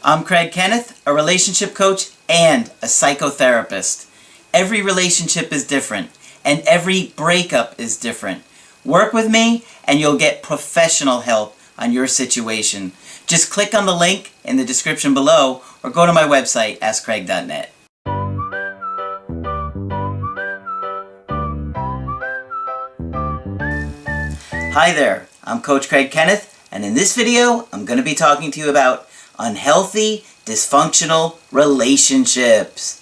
I'm Kenneth, a relationship coach and a psychotherapist. Every relationship is different, and every breakup is different. Work with me, and you'll get professional help on your situation. Just click on the link in the description below, or go to my website, askcraig.net. Hi there, I'm Coach Kenneth, and in this video, I'm going to be talking to you about unhealthy, dysfunctional relationships.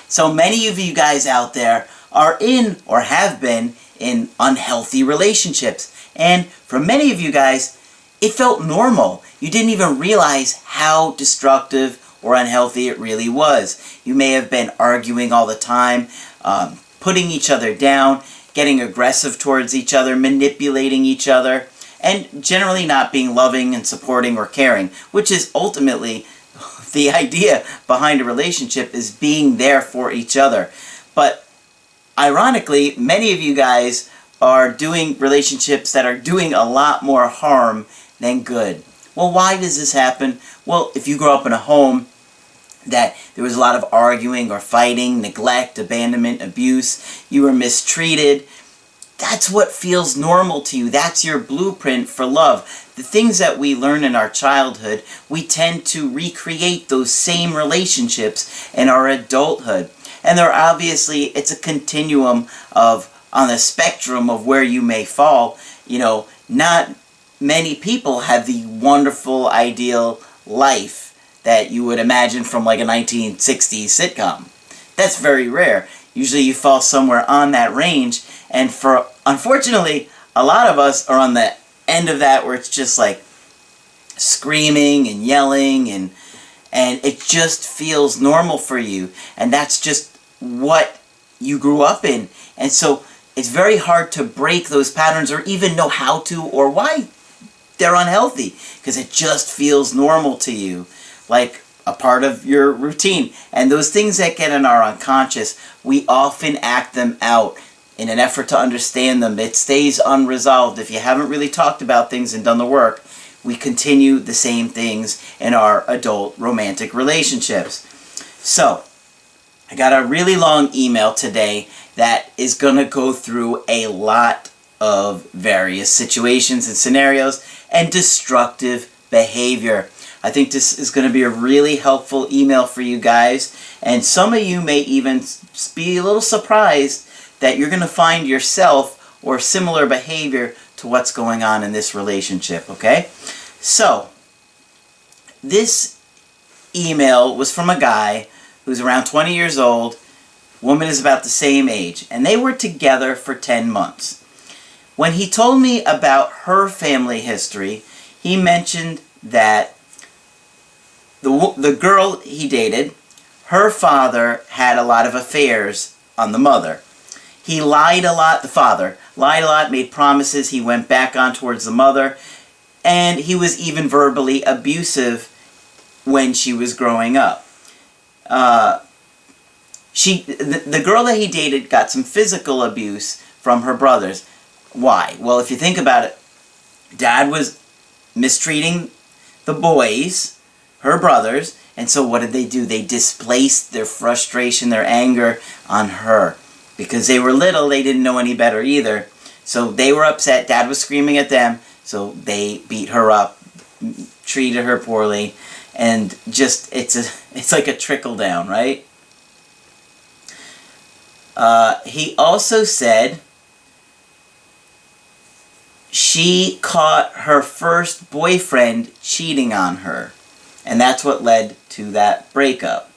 So many of you guys out there are in or have been in unhealthy relationships. And for many of you guys, it felt normal. You didn't even realize how destructive or unhealthy it really was. You may have been arguing all the time, putting each other down, getting aggressive towards each other, manipulating each other, and generally not being loving and supporting or caring, which is ultimately the idea behind a relationship, is being there for each other. But ironically, many of you guys are doing relationships that are doing a lot more harm than good. Well, why does this happen? Well, if you grew up in a home that there was a lot of arguing or fighting, neglect, abandonment, abuse, you were mistreated, that's what feels normal to you. That's your blueprint for love. The things that we learn in our childhood, we tend to recreate those same relationships in our adulthood. And there obviously, it's a continuum of, on the spectrum of where you may fall. You know, not many people have the wonderful, ideal life that you would imagine from like a 1960s sitcom. That's very rare. Usually you fall somewhere on that range, and unfortunately, a lot of us are on the end of that where it's just like screaming and yelling, and it just feels normal for you, and that's just what you grew up in. And so it's very hard to break those patterns or even know how to or why they're unhealthy, because it just feels normal to you, like a part of your routine. And those things that get in our unconscious, we often act them out in an effort to understand them. It stays unresolved. If you haven't really talked about things and done the work, we continue the same things in our adult romantic relationships. So, I got a really long email today that is going to go through a lot of various situations and scenarios and destructive behavior. I think this is going to be a really helpful email for you guys, and some of you may even be a little surprised that you're going to find yourself or similar behavior to what's going on in this relationship, okay? So, this email was from a guy who's around 20 years old, woman is about the same age, and they were together for 10 months. When he told me about her family history, he mentioned that the girl he dated, her father had a lot of affairs on the mother. He lied a lot, the father lied a lot, made promises, he went back on towards the mother, and he was even verbally abusive when she was growing up. The girl that he dated got some physical abuse from her brothers. Why? Well, if you think about it, Dad was mistreating the boys, her brothers, and so what did they do? They displaced their frustration, their anger on her. Because they were little, they didn't know any better either. So they were upset, Dad was screaming at them, so they beat her up, treated her poorly, and just, it's like a trickle down, right? He also said she caught her first boyfriend cheating on her, and that's what led to that breakup.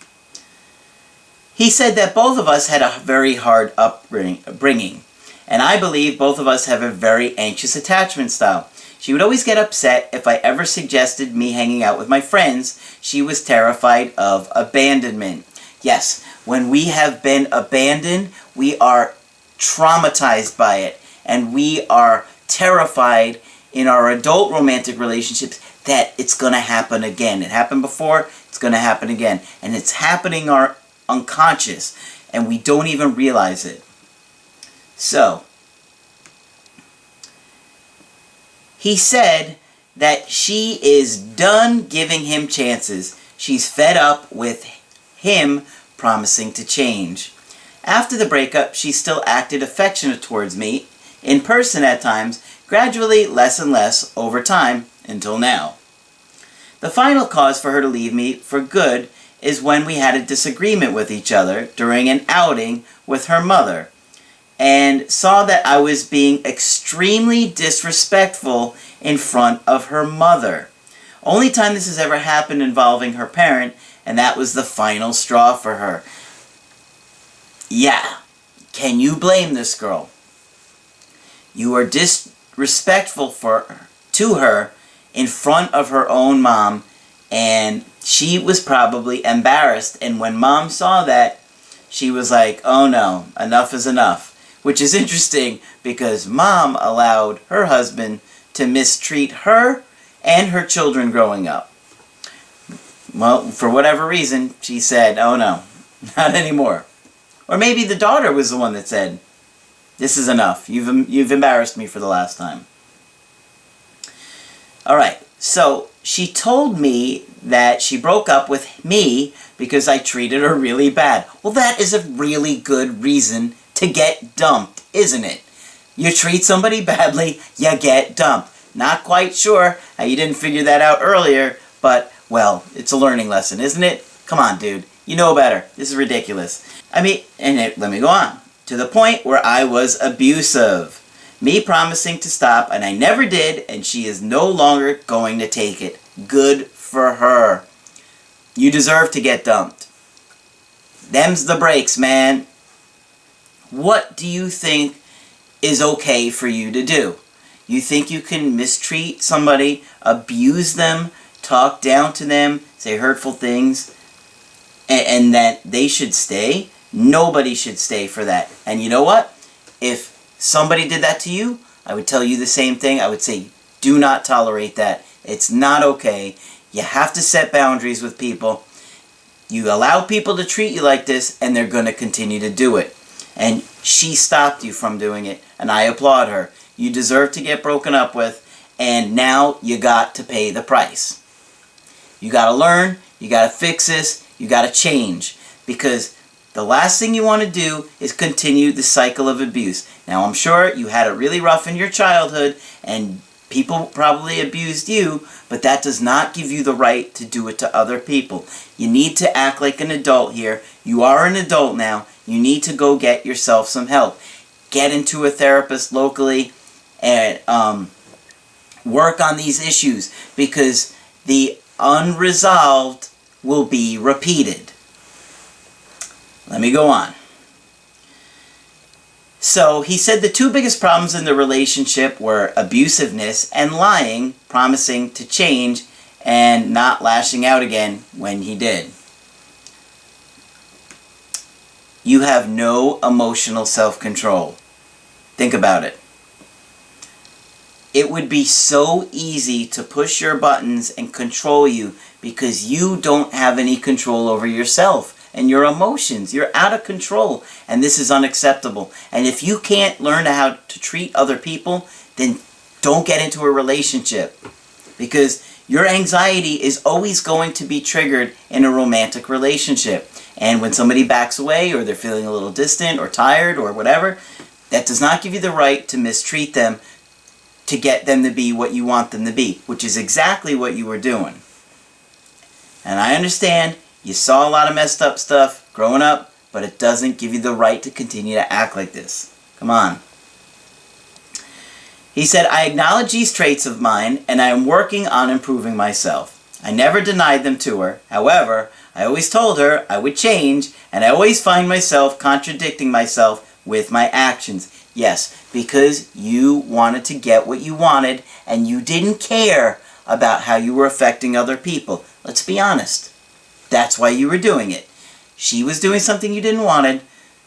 He said that both of us had a very hard upbringing, and I believe both of us have a very anxious attachment style. She would always get upset if I ever suggested me hanging out with my friends. She was terrified of abandonment. Yes, when we have been abandoned, we are traumatized by it, and we are terrified in our adult romantic relationships that it's going to happen again. It happened before, it's going to happen again. And it's happening our unconscious, and we don't even realize it. So, he said that she is done giving him chances. she's fed up with him promising to change. After the breakup, she still acted affectionate towards me, in person at times, gradually less and less over time, until now. The final cause for her to leave me for good is when we had a disagreement with each other during an outing with her mother, and saw that I was being extremely disrespectful in front of her mother. Only time this has ever happened involving her parent, and that was the final straw for her. Yeah, can you blame this girl? You are disrespectful to her in front of her own mom, and she was probably embarrassed, and when mom saw that, she was like, oh no, enough is enough. Which is interesting because mom allowed her husband to mistreat her and her children growing up. Well, for whatever reason, she said, oh no, not anymore. Or maybe the daughter was the one that said, this is enough. You've embarrassed me for the last time. Alright, so she told me that she broke up with me because I treated her really bad. Well, that is a really good reason to get dumped, isn't it? You treat somebody badly, you get dumped. Not quite sure how you didn't figure that out earlier, but, well, it's a learning lesson, isn't it? Come on, dude. You know better. This is ridiculous. Let me go on. To the point where I was abusive. Me promising to stop, and I never did, and she is no longer going to take it. Good for her. You deserve to get dumped. Them's the breaks, man. What do you think is okay for you to do? You think you can mistreat somebody, abuse them, talk down to them, say hurtful things, and that they should stay? Nobody should stay for that. And you know what? If somebody did that to you, I would tell you the same thing. I would say, do not tolerate that. It's not okay. You have to set boundaries with people. You allow people to treat you like this, and they're going to continue to do it. And she stopped you from doing it, and I applaud her. You deserve to get broken up with, and now you got to pay the price. You got to learn, you got to fix this, you got to change, because the last thing you want to do is continue the cycle of abuse. Now, I'm sure you had it really rough in your childhood, and people probably abused you, but that does not give you the right to do it to other people. You need to act like an adult here. You are an adult now. You need to go get yourself some help. Get into a therapist locally and work on these issues, because the unresolved will be repeated. Let me go on. So he said the two biggest problems in the relationship were abusiveness and lying, promising to change, and not lashing out again when he did. You have no emotional self-control. Think about it. It would be so easy to push your buttons and control you because you don't have any control over yourself and your emotions. You're out of control, and this is unacceptable. And if you can't learn how to treat other people, then don't get into a relationship, because your anxiety is always going to be triggered in a romantic relationship. And when somebody backs away, or they're feeling a little distant or tired or whatever, that does not give you the right to mistreat them to get them to be what you want them to be, which is exactly what you were doing. And I understand you saw a lot of messed up stuff growing up, but it doesn't give you the right to continue to act like this. Come on. He said, I acknowledge these traits of mine, and I am working on improving myself. I never denied them to her. However, I always told her I would change, and I always find myself contradicting myself with my actions. Yes, because you wanted to get what you wanted, and you didn't care about how you were affecting other people. Let's be honest. That's why you were doing it. She was doing something you didn't want,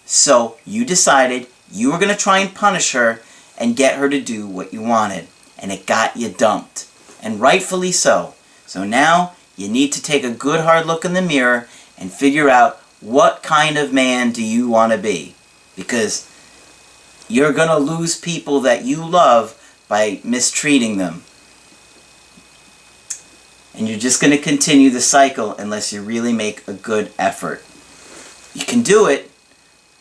so you decided you were going to try and punish her and get her to do what you wanted. And it got you dumped. And rightfully so. So now you need to take a good hard look in the mirror and figure out what kind of man do you want to be. Because you're going to lose people that you love by mistreating them. And you're just going to continue the cycle unless you really make a good effort. You can do it,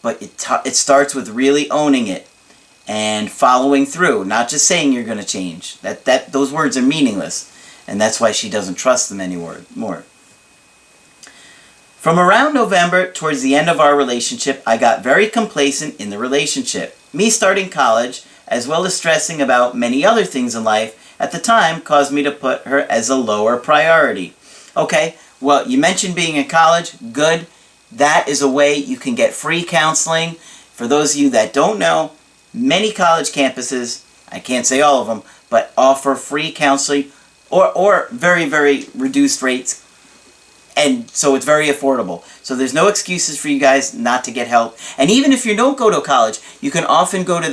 but it starts with really owning it and following through, not just saying you're going to change. Those words are meaningless, and that's why she doesn't trust them anymore. From around November towards the end of our relationship, I got very complacent in the relationship. Me starting college, as well as stressing about many other things in life, at the time caused me to put her as a lower priority. Okay, well, you mentioned being in college. Good. That is a way you can get free counseling. For those of you that don't know, many college campuses, I can't say all of them, but offer free counseling or very, very reduced rates. And so it's very affordable. So there's no excuses for you guys not to get help. And even if you don't go to college, you can often go to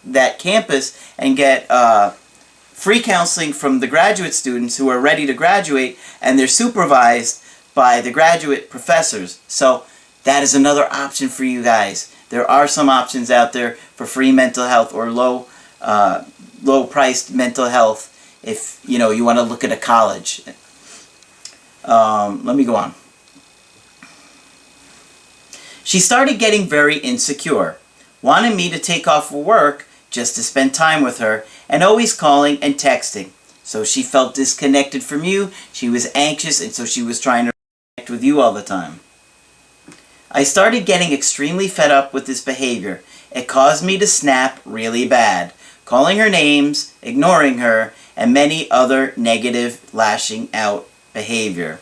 that campus and get free counseling from the graduate students who are ready to graduate, and they're supervised by the graduate professors. So that is another option for you guys. There are some options out there for free mental health or low-priced mental health if you want to look at a college. Let me go on. She started getting very insecure, wanted me to take off work just to spend time with her, and always calling and texting. So she felt disconnected from you, she was anxious, and so she was trying to connect with you all the time. I started getting extremely fed up with this behavior. It caused me to snap really bad, calling her names, ignoring her, and many other negative lashing out behavior.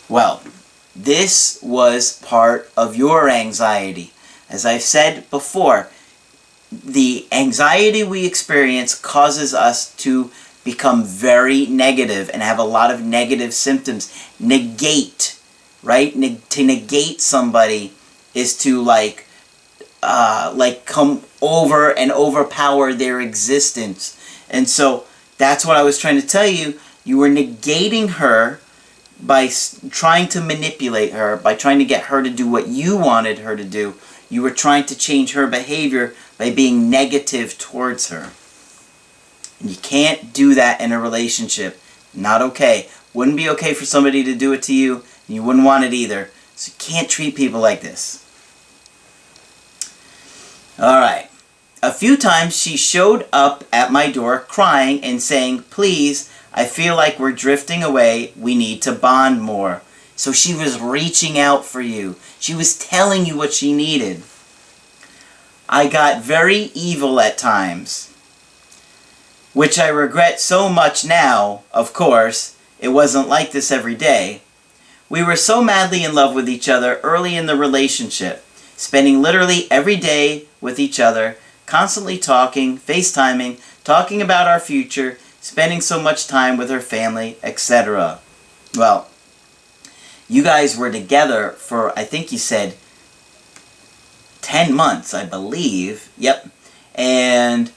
Well, this was part of your anxiety. As I've said before, the anxiety we experience causes us to become very negative and have a lot of negative symptoms. Negate, right? To negate somebody is to come over and overpower their existence. And so that's what I was trying to tell you. You were negating her by trying to manipulate her, by trying to get her to do what you wanted her to do. You were trying to change her behavior by being negative towards her. And you can't do that in a relationship. Not okay. Wouldn't be okay for somebody to do it to you, and you wouldn't want it either. So you can't treat people like this. Alright. A few times she showed up at my door crying and saying, "Please, I feel like we're drifting away. We need to bond more." So she was reaching out for you. She was telling you what she needed. I got very evil at times, which I regret so much now, of course. It wasn't like this every day. We were so madly in love with each other early in the relationship, spending literally every day with each other, constantly talking, FaceTiming, talking about our future, spending so much time with her family, etc. Well, you guys were together for, I think you said, 10 months, I believe. Yep. And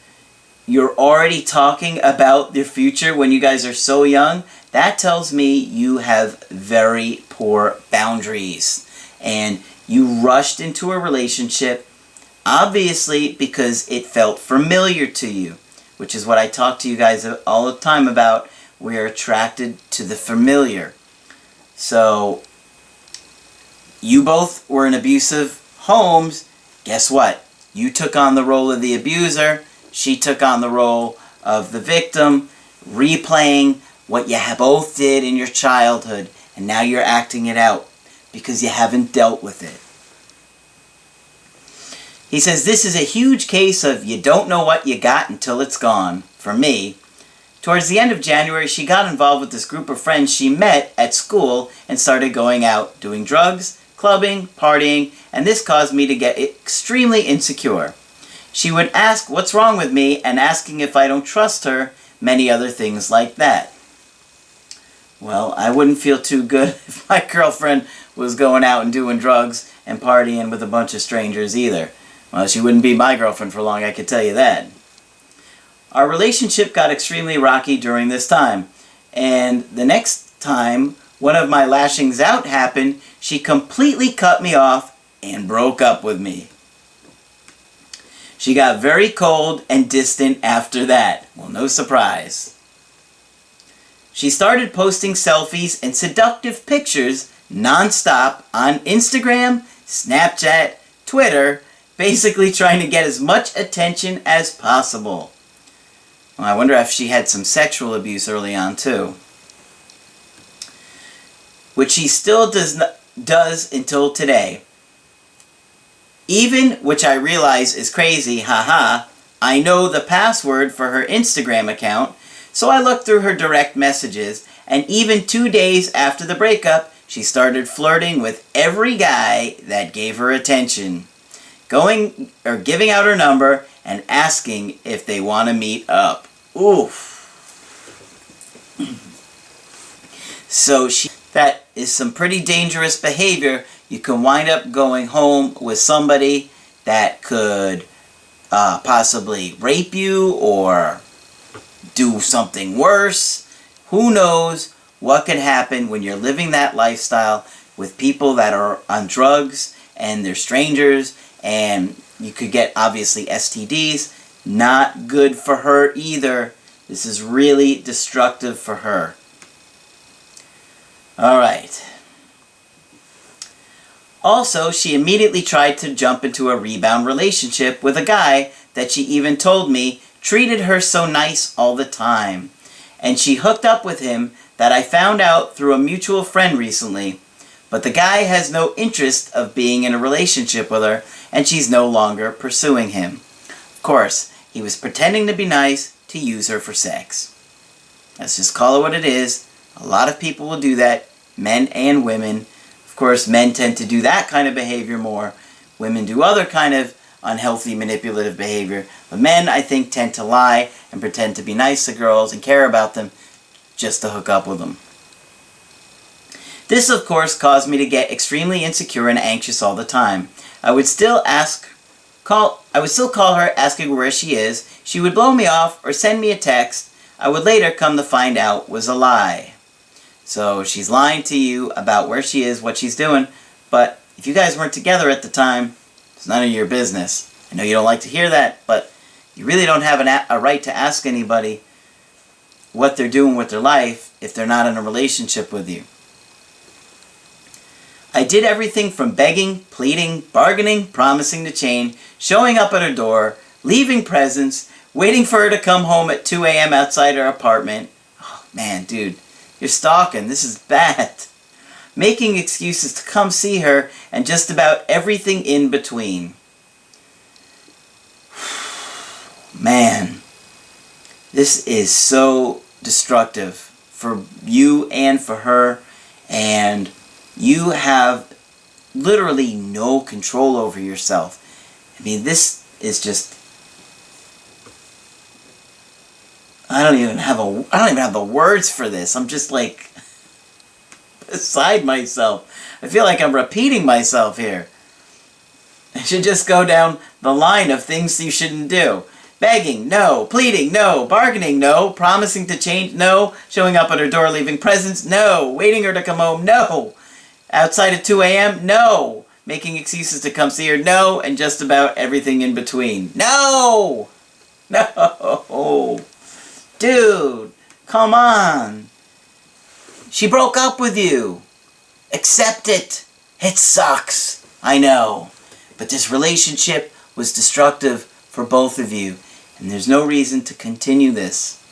you're already talking about your future when you guys are so young. That tells me you have very poor boundaries. And you rushed into a relationship, obviously because it felt familiar to you, which is what I talk to you guys all the time about. We are attracted to the familiar. So, you both were in abusive homes. Guess what? You took on the role of the abuser. She took on the role of the victim, replaying what you both did in your childhood, and now you're acting it out because you haven't dealt with it. He says, this is a huge case of you don't know what you got until it's gone. For me, towards the end of January, she got involved with this group of friends she met at school and started going out, doing drugs, clubbing, partying, and this caused me to get extremely insecure. She would ask what's wrong with me and asking if I don't trust her, many other things like that. Well, I wouldn't feel too good if my girlfriend was going out and doing drugs and partying with a bunch of strangers either. Well, she wouldn't be my girlfriend for long, I could tell you that. Our relationship got extremely rocky during this time, and the next time one of my lashings out happened, she completely cut me off and broke up with me. She got very cold and distant after that. Well, no surprise. She started posting selfies and seductive pictures non-stop on Instagram, Snapchat, Twitter, basically trying to get as much attention as possible. Well, I wonder if she had some sexual abuse early on too. Which she still does until today. Even, which I realize is crazy, haha, I know the password for her Instagram account, so I looked through her direct messages, and even 2 days after the breakup, she started flirting with every guy that gave her attention, giving out her number and asking if they want to meet up. Oof. So that is some pretty dangerous behavior. You can wind up going home with somebody that could possibly rape you or do something worse. Who knows what can happen when you're living that lifestyle with people that are on drugs and they're strangers, and you could get obviously STDs. Not good for her either. This is really destructive for her. Alright. Also, she immediately tried to jump into a rebound relationship with a guy that she even told me treated her so nice all the time. And she hooked up with him that I found out through a mutual friend recently. But the guy has no interest of being in a relationship with her, and she's no longer pursuing him. Of course, he was pretending to be nice to use her for sex. Let's just call it what it is. A lot of people will do that, men and women. Of course, men tend to do that kind of behavior more. Women do other kind of unhealthy, manipulative behavior. But men, I think, tend to lie and pretend to be nice to girls and care about them just to hook up with them. This, of course, caused me to get extremely insecure and anxious all the time. I would still call her asking where she is. She would blow me off or send me a text I would later come to find out was a lie. So she's lying to you about where she is, what she's doing, but if you guys weren't together at the time, it's none of your business. I know you don't like to hear that, but you really don't have a right to ask anybody what they're doing with their life if they're not in a relationship with you. I did everything from begging, pleading, bargaining, promising to change, showing up at her door, leaving presents, waiting for her to come home at 2 a.m. outside her apartment. Oh, man, dude, you're stalking. This is bad. Making excuses to come see her, and just about everything in between. Man, this is so destructive for you and for her, and you have literally no control over yourself. I mean, this is just, I don't even have the words for this. I'm just like beside myself. I feel like I'm repeating myself here. I should just go down the line of things you shouldn't do. Begging, no. Pleading, no. Bargaining, no. Promising to change, no. Showing up at her door, leaving presents, no. Waiting her to come home, no. Outside at 2 a.m., no. Making excuses to come see her, no. And just about everything in between. No! No! Dude, come on. She broke up with you. Accept it. It sucks. I know. But this relationship was destructive for both of you, and there's no reason to continue this.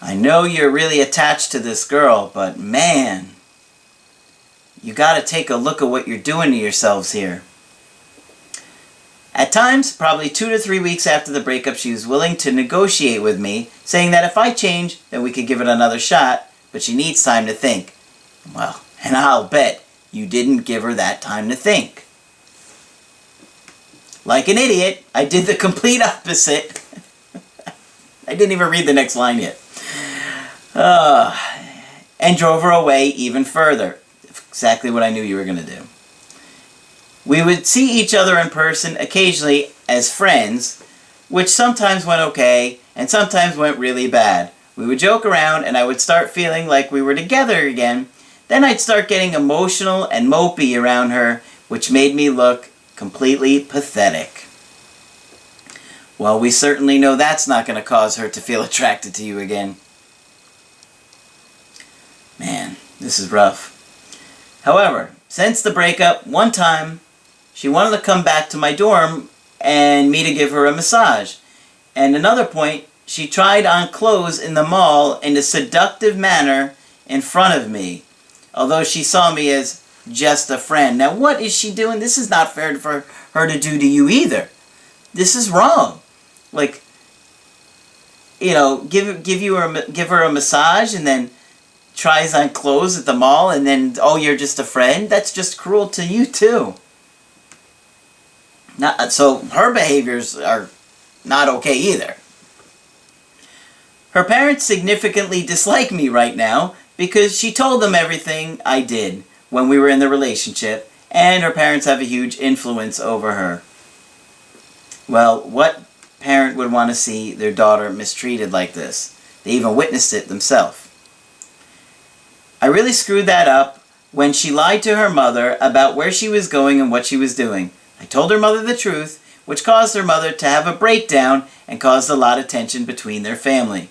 I know you're really attached to this girl, but man, you gotta take a look at what you're doing to yourselves here. At times, probably 2 to 3 weeks after the breakup, she was willing to negotiate with me, saying that if I change, then we could give it another shot, but she needs time to think. Well, and I'll bet you didn't give her that time to think. Like an idiot, I did the complete opposite. I didn't even read the next line yet. And drove her away even further. Exactly what I knew you were going to do. We would see each other in person occasionally as friends, which sometimes went okay and sometimes went really bad. We would joke around and I would start feeling like we were together again. Then I'd start getting emotional and mopey around her, which made me look completely pathetic. Well, we certainly know that's not going to cause her to feel attracted to you again. Man, this is rough. However, since the breakup, one time she wanted to come back to my dorm and me to give her a massage. And another point, she tried on clothes in the mall in a seductive manner in front of me, although she saw me as just a friend. Now, what is she doing? This is not fair for her to do to you either. This is wrong. Like, you know, give her a massage and then tries on clothes at the mall and then, oh, you're just a friend? That's just cruel to you too. So her behaviors are not okay either. Her parents significantly dislike me right now because she told them everything I did when we were in the relationship, and her parents have a huge influence over her. Well, what parent would want to see their daughter mistreated like this? They even witnessed it themselves. I really screwed that up when she lied to her mother about where she was going and what she was doing. I told her mother the truth, which caused her mother to have a breakdown and caused a lot of tension between their family.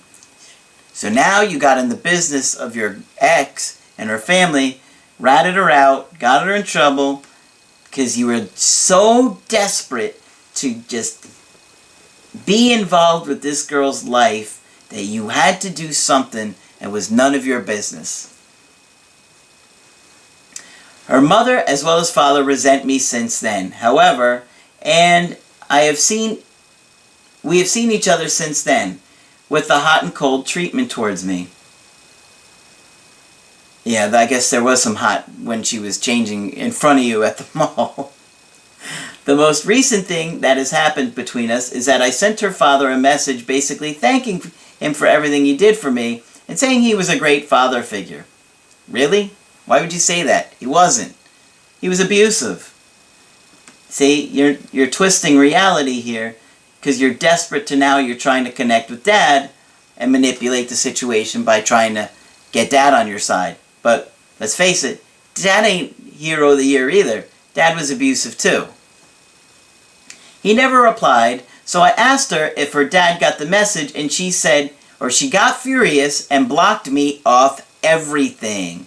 So now you got in the business of your ex and her family, ratted her out, got her in trouble, because you were so desperate to just be involved with this girl's life that you had to do something that was none of your business. Her mother as well as father resent me since then. However, and we have seen each other since then with the hot and cold treatment towards me. Yeah, I guess there was some hot when she was changing in front of you at the mall. The most recent thing that has happened between us is that I sent her father a message basically thanking him for everything he did for me and saying he was a great father figure. Really? Why would you say that? He wasn't. He was abusive. See, you're twisting reality here because you're desperate to now you're trying to connect with Dad and manipulate the situation by trying to get Dad on your side. But let's face it, Dad ain't hero of the year either. Dad was abusive too. He never replied, so I asked her if her dad got the message and she said, or she got furious and blocked me off everything.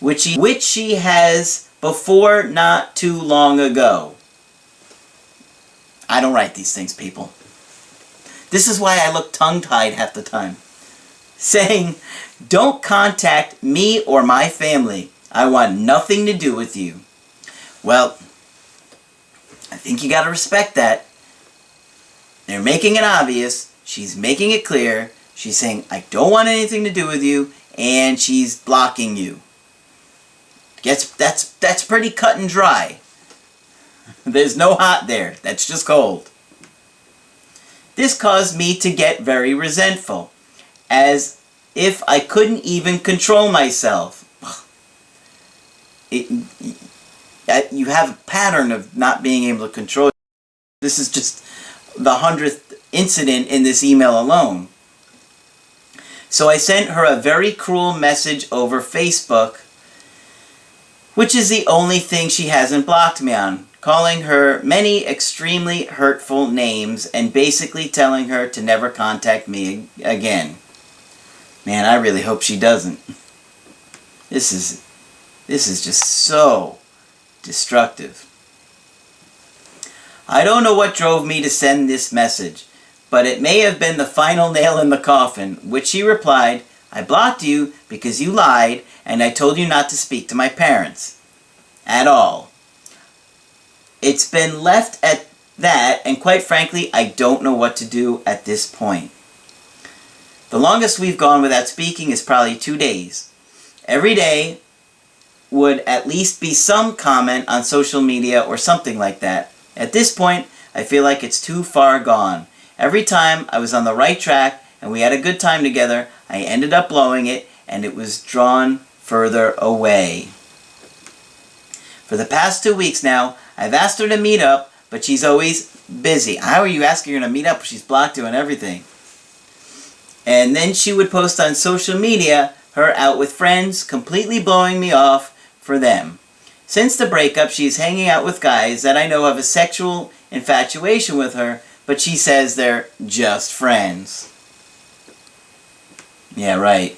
Which she has before not too long ago. I don't write these things, people. This is why I look tongue-tied half the time. Saying, don't contact me or my family. I want nothing to do with you. Well, I think you gotta respect that. They're making it obvious. She's making it clear. She's saying, I don't want anything to do with you, and she's blocking you. That's pretty cut and dry. There's no hot there. That's just cold. This caused me to get very resentful, as if I couldn't even control myself. You have a pattern of not being able to control. This is just the 100th incident in this email alone. So I sent her a very cruel message over Facebook, which is the only thing she hasn't blocked me on, calling her many extremely hurtful names and basically telling her to never contact me again. Man, I really hope she doesn't. This is just so destructive. I don't know what drove me to send this message, but it may have been the final nail in the coffin, which she replied, I blocked you because you lied and I told you not to speak to my parents. At all. It's been left at that, and quite frankly, I don't know what to do at this point. The longest we've gone without speaking is probably 2 days. Every day would at least be some comment on social media or something like that. At this point, I feel like it's too far gone. Every time I was on the right track and we had a good time together, I ended up blowing it and it was drawn further away. For the past 2 weeks now, I've asked her to meet up, but she's always busy. How are you asking her to meet up? She's blocked you and everything. And then she would post on social media her out with friends, completely blowing me off for them. Since the breakup, she's hanging out with guys that I know have a sexual infatuation with her, but she says they're just friends. Yeah, right.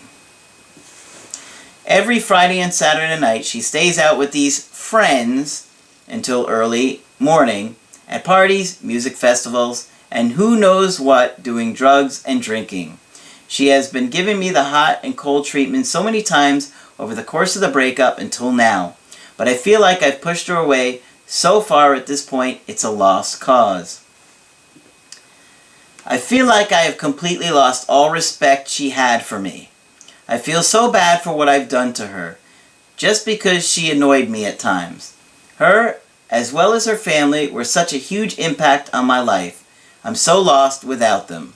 Every Friday and Saturday night, she stays out with these friends until early morning at parties, music festivals, and who knows what, doing drugs and drinking. She has been giving me the hot and cold treatment so many times over the course of the breakup until now. But I feel like I've pushed her away so far at this point, it's a lost cause. I feel like I have completely lost all respect she had for me. I feel so bad for what I've done to her, just because she annoyed me at times. Her, as well as her family, were such a huge impact on my life. I'm so lost without them.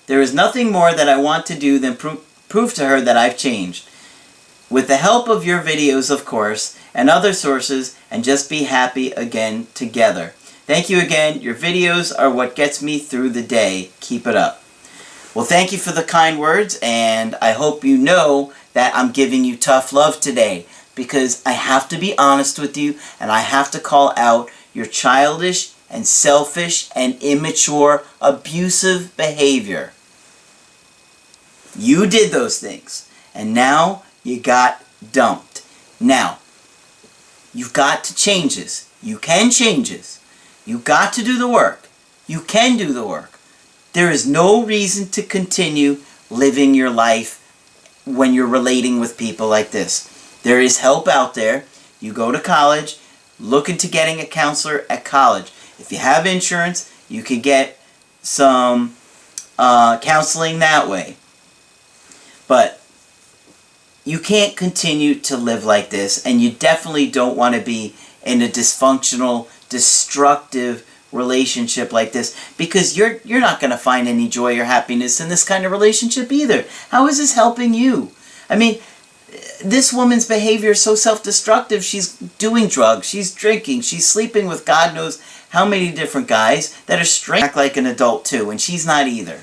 There is nothing more that I want to do than prove to her that I've changed. With the help of your videos, of course, and other sources, and just be happy again together. Thank you again. Your videos are what gets me through the day. Keep it up. Well, thank you for the kind words, and I hope you know that I'm giving you tough love today, because I have to be honest with you, and I have to call out your childish and selfish and immature, abusive behavior. You did those things, and now you got dumped. Now, you've got to change this. You can change this. You've got to do the work. You can do the work. There is no reason to continue living your life when you're relating with people like this. There is help out there. You go to college, look into getting a counselor at college. If you have insurance, you can get some counseling that way. But you can't continue to live like this, and you definitely don't want to be in a dysfunctional, destructive relationship like this, because you're not going to find any joy or happiness in this kind of relationship either. How is this helping you? I mean, this woman's behavior is so self-destructive. She's doing drugs, she's drinking, she's sleeping with God knows how many different guys that are straight, act like an adult too, and she's not either.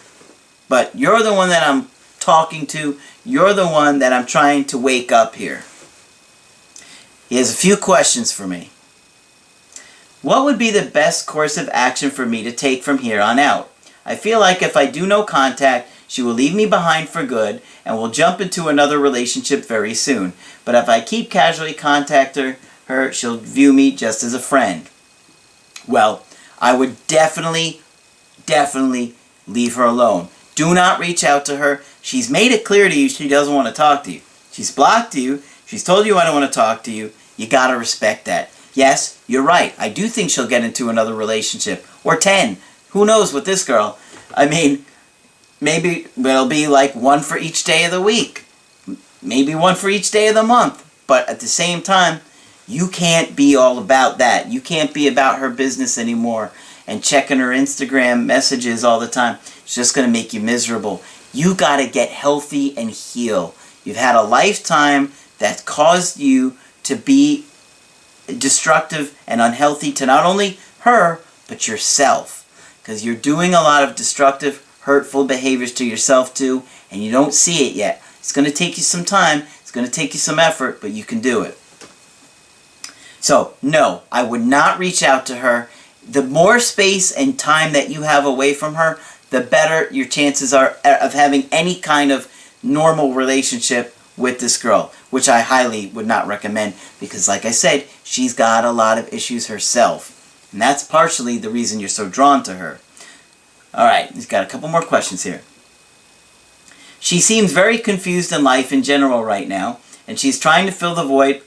But you're the one that I'm talking to. You're the one that I'm trying to wake up here. He has a few questions for me. What would be the best course of action for me to take from here on out? I feel like if I do no contact, she will leave me behind for good and will jump into another relationship very soon. But if I keep casually contacting her, she'll view me just as a friend. Well, I would definitely leave her alone. Do not reach out to her. She's made it clear to you she doesn't want to talk to you. She's blocked you. She's told you I don't want to talk to you. You got to respect that. Yes, you're right. I do think she'll get into another relationship. Or 10. Who knows with this girl? I mean, maybe it'll be like one for each day of the week. Maybe one for each day of the month. But at the same time, you can't be all about that. You can't be about her business anymore and checking her Instagram messages all the time. It's just going to make you miserable. You got to get healthy and heal. You've had a lifetime that caused you to be destructive and unhealthy to not only her, but yourself. Because you're doing a lot of destructive, hurtful behaviors to yourself too, and you don't see it yet. It's going to take you some time. It's going to take you some effort, but you can do it. So, no, I would not reach out to her. The more space and time that you have away from her, the better your chances are of having any kind of normal relationship with this girl, which I highly would not recommend because, like I said, she's got a lot of issues herself. And that's partially the reason you're so drawn to her. Alright, he's got a couple more questions here. She seems very confused in life in general right now, and she's trying to fill the void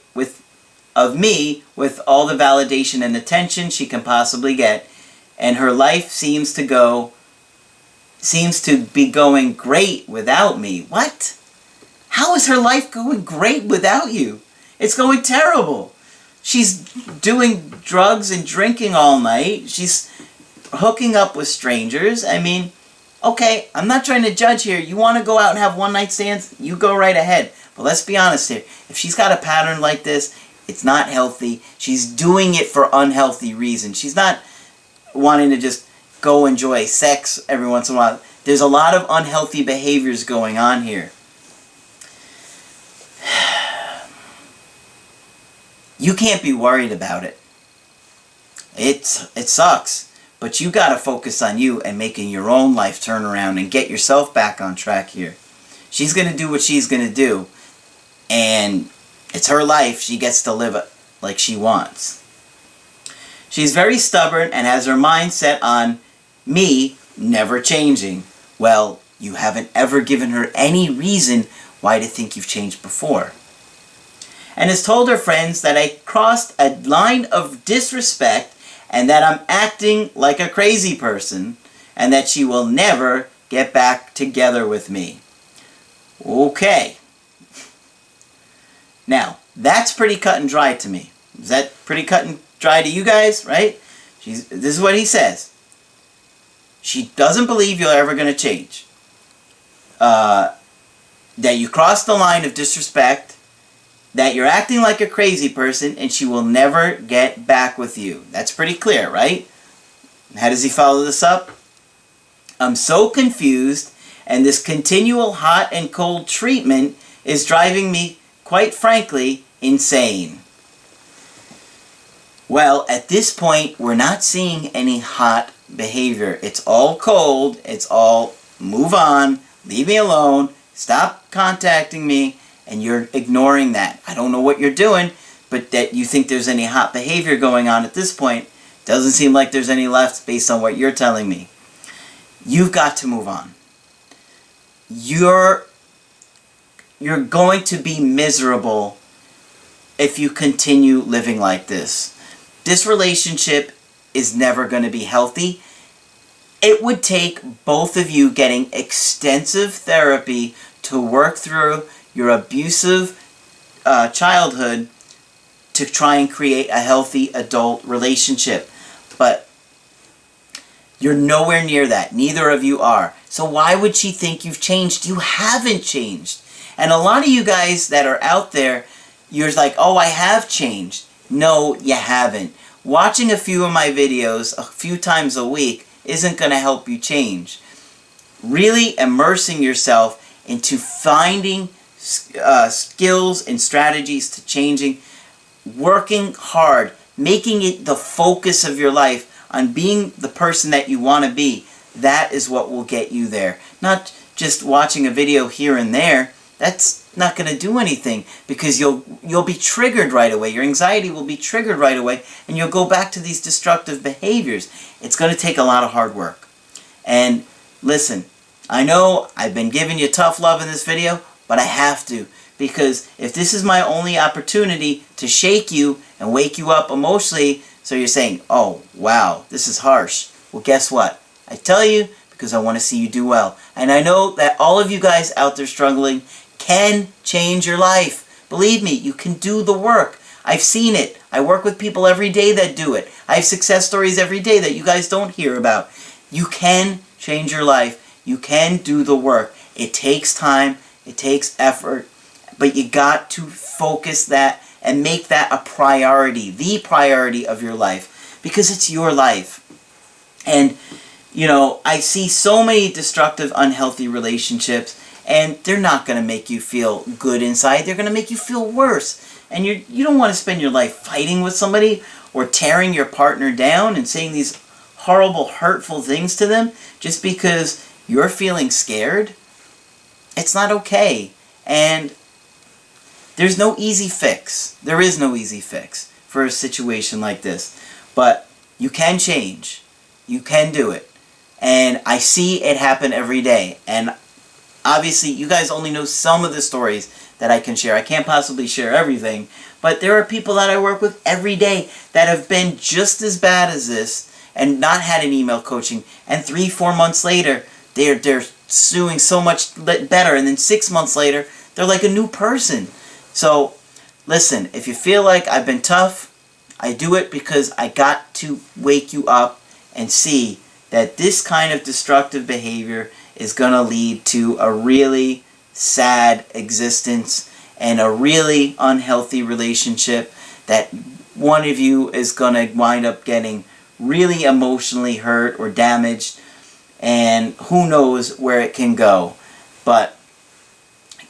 of me with all the validation and attention she can possibly get, and her life seems to be going great without me. What? How is her life going great without you? It's going terrible. She's doing drugs and drinking all night. She's hooking up with strangers. I mean, okay, I'm not trying to judge here. You want to go out and have one-night stands? You go right ahead. But let's be honest here. If she's got a pattern like this, it's not healthy. She's doing it for unhealthy reasons. She's not wanting to just go enjoy sex every once in a while. There's a lot of unhealthy behaviors going on here. You can't be worried about it. It sucks. But you got to focus on you and making your own life turn around and get yourself back on track here. She's going to do what she's going to do. and it's her life. She gets to live it like she wants. She's very stubborn and has her mind set on me never changing. Well, you haven't ever given her any reason why to think you've changed before. And has told her friends that I crossed a line of disrespect and that I'm acting like a crazy person and that she will never get back together with me. Okay. Now, that's pretty cut and dry to me. Is that pretty cut and dry to you guys, right? This is what he says. She doesn't believe you're ever going to change. That you crossed the line of disrespect, that you're acting like a crazy person, and she will never get back with you. That's pretty clear, right? How does he follow this up? I'm so confused, and this continual hot and cold treatment is driving me, quite frankly, insane. Well, at this point, we're not seeing any hot behavior. It's all cold. It's all move on, leave me alone, stop contacting me, and you're ignoring that. I don't know what you're doing, but that you think there's any hot behavior going on at this point, doesn't seem like there's any left based on what you're telling me. You've got to move on. You're going to be miserable if you continue living like this. This relationship is never going to be healthy. It would take both of you getting extensive therapy to work through your abusive childhood to try and create a healthy adult relationship. But you're nowhere near that. Neither of you are. So why would she think you've changed? You haven't changed. And a lot of you guys that are out there, you're like, oh, I have changed. No, you haven't. Watching a few of my videos a few times a week isn't going to help you change. Really immersing yourself into finding skills and strategies to changing, working hard, making it the focus of your life on being the person that you want to be. That is what will get you there. Not just watching a video here and there. That's not going to do anything because you'll be triggered right away. Your anxiety will be triggered right away and you'll go back to these destructive behaviors. It's going to take a lot of hard work. And listen, I know I've been giving you tough love in this video, but I have to, because if this is my only opportunity to shake you and wake you up emotionally, so you're saying, oh, wow, this is harsh. Well, guess what? I tell you because I want to see you do well. And I know that all of you guys out there struggling can change your life. Believe me, you can do the work. I've seen it. I work with people every day that do it. I have success stories every day that you guys don't hear about. You can change your life. You can do the work. It takes time. It takes effort. But you got to focus that and make that a priority. The priority of your life. Because it's your life. And, you know, I see so many destructive, unhealthy relationships. And they're not going to make you feel good inside. They're going to make you feel worse. And you don't want to spend your life fighting with somebody or tearing your partner down and saying these horrible, hurtful things to them just because you're feeling scared. It's not okay. And there's no easy fix. There is no easy fix for a situation like this. But you can change. You can do it. And I see it happen every day. And obviously, you guys only know some of the stories that I can share. I can't possibly share everything. But there are people that I work with every day that have been just as bad as this and not had an email coaching. And 3-4 months later, they're doing so much better. And then 6 months later, they're like a new person. So, listen, if you feel like I've been tough, I do it because I got to wake you up and see that this kind of destructive behavior is going to lead to a really sad existence and a really unhealthy relationship that one of you is going to wind up getting really emotionally hurt or damaged, and who knows where it can go. But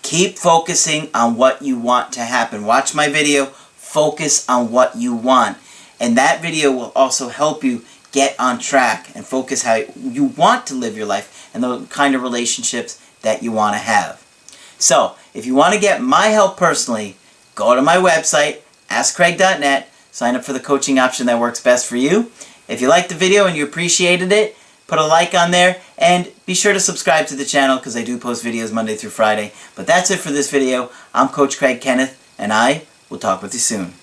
keep focusing on what you want to happen. Watch my video, focus on what you want, and that video will also help you get on track and focus how you want to live your life and the kind of relationships that you want to have. So, if you want to get my help personally, go to my website, askcraig.net, sign up for the coaching option that works best for you. If you liked the video and you appreciated it, put a like on there, and be sure to subscribe to the channel because I do post videos Monday through Friday. But that's it for this video. I'm Coach Craig Kenneth, and I will talk with you soon.